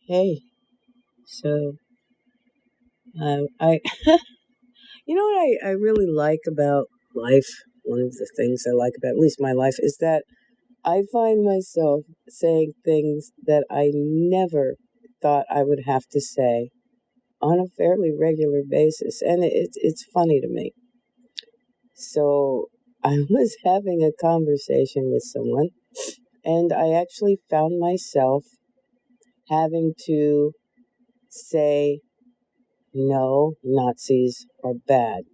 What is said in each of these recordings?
Hey, so I you know what I really like about life? One of the things I like about at least my life is that I find myself saying things that I never thought I would have to say on a fairly regular basis, and it's funny to me. So I was having a conversation with someone, and I actually found myself having to say, "No, Nazis are bad."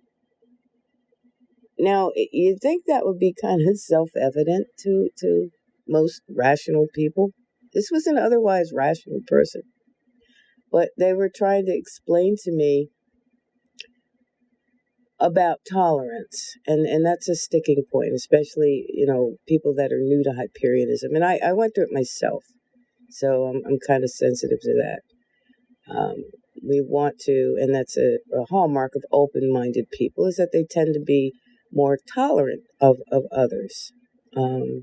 Now, you'd think that would be kind of self-evident to most rational people. This was an otherwise rational person, but they were trying to explain to me about tolerance, and that's a sticking point, especially people that are new to Hyperionism. And I went through it myself, so I'm kind of sensitive to that. Um, we want to, and that's a hallmark of open-minded people, is that they tend to be more tolerant of others. Um,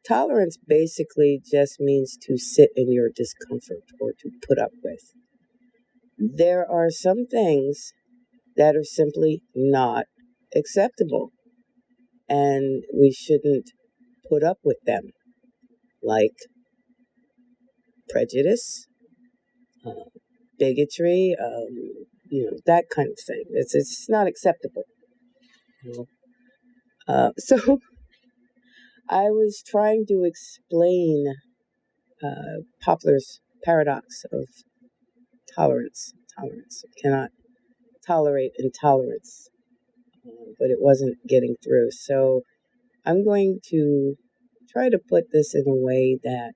Tolerance basically just means to sit in your discomfort or to put up with. There are some things that are simply not acceptable, and we shouldn't put up with them, like prejudice, uh, bigotry, that kind of thing. It's not acceptable. You know? So I was trying to explain Poplar's paradox of tolerance. Tolerance cannot tolerate intolerance, but it wasn't getting through. So I'm going to try to put this in a way that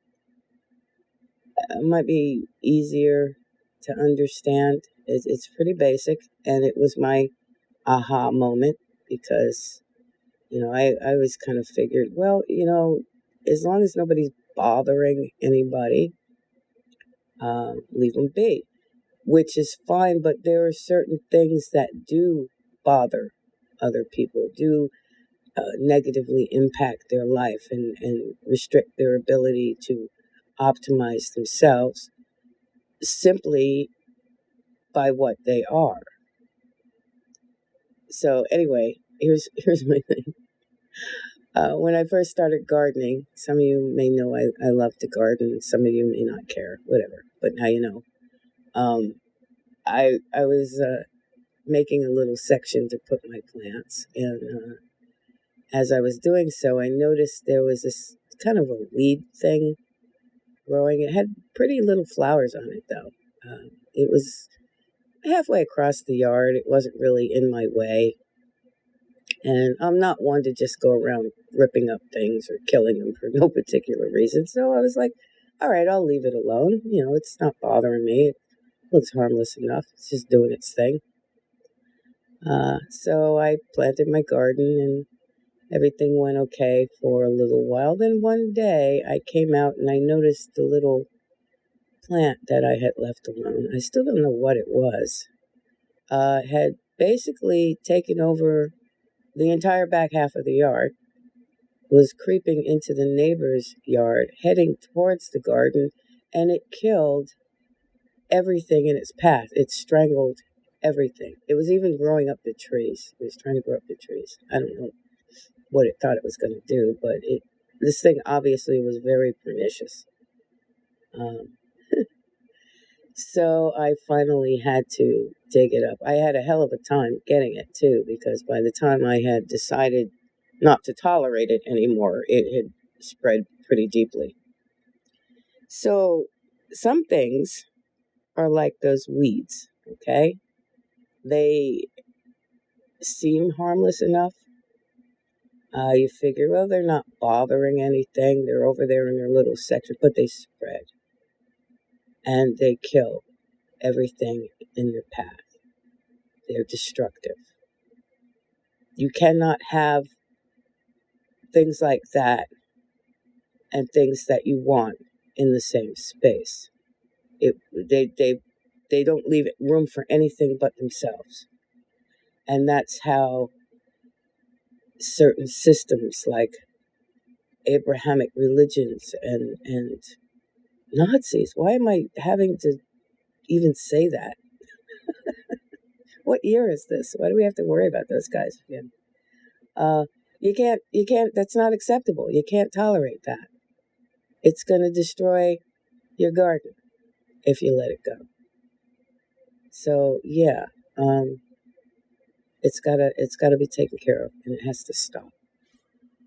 might be easier to understand. It's pretty basic, and it was my aha moment because, I was kind of figured, well, as long as nobody's bothering anybody, leave them be, which is fine. But there are certain things that do bother other people, do negatively impact their life and restrict their ability to optimize themselves simply by what they are. So anyway, here's my thing. When I first started gardening, some of you may know I love to garden. Some of you may not care, whatever. But now you know. Um, I was making a little section to put my plants, and as I was doing so, I noticed there was this kind of a weed thing growing. It had pretty little flowers on it, though. It was halfway across the yard. It wasn't really in my way. And I'm not one to just go around ripping up things or killing them for no particular reason. So I was like, all right, I'll leave it alone. It's not bothering me. It looks harmless enough. It's just doing its thing. So I planted my garden and everything went okay for a little while. Then one day I came out and I noticed the little plant that I had left alone. I still don't know what it was. Had basically taken over the entire back half of the yard, was creeping into the neighbor's yard, heading towards the garden, and it killed everything in its path. It strangled everything. It was even growing up the trees. It was trying to grow up the trees. I don't know what it thought it was going to do, but this thing obviously was very pernicious. Um, so I finally had to dig it up. I had a hell of a time getting it too, because by the time I had decided not to tolerate it anymore, it had spread pretty deeply. So some things are like those weeds, okay? They seem harmless enough. You figure, well, they're not bothering anything. They're over there in their little section, but they spread and they kill everything in their path. They're destructive. You cannot have things like that and things that you want in the same space. It they don't leave room for anything but themselves. And that's how certain systems like Abrahamic religions and Nazis. Why am I having to even say that? What year is this? Why do we have to worry about those guys again? You can't, that's not acceptable. You can't tolerate that. It's going to destroy your garden if you let it go. So, yeah, it's gotta be taken care of, and it has to stop.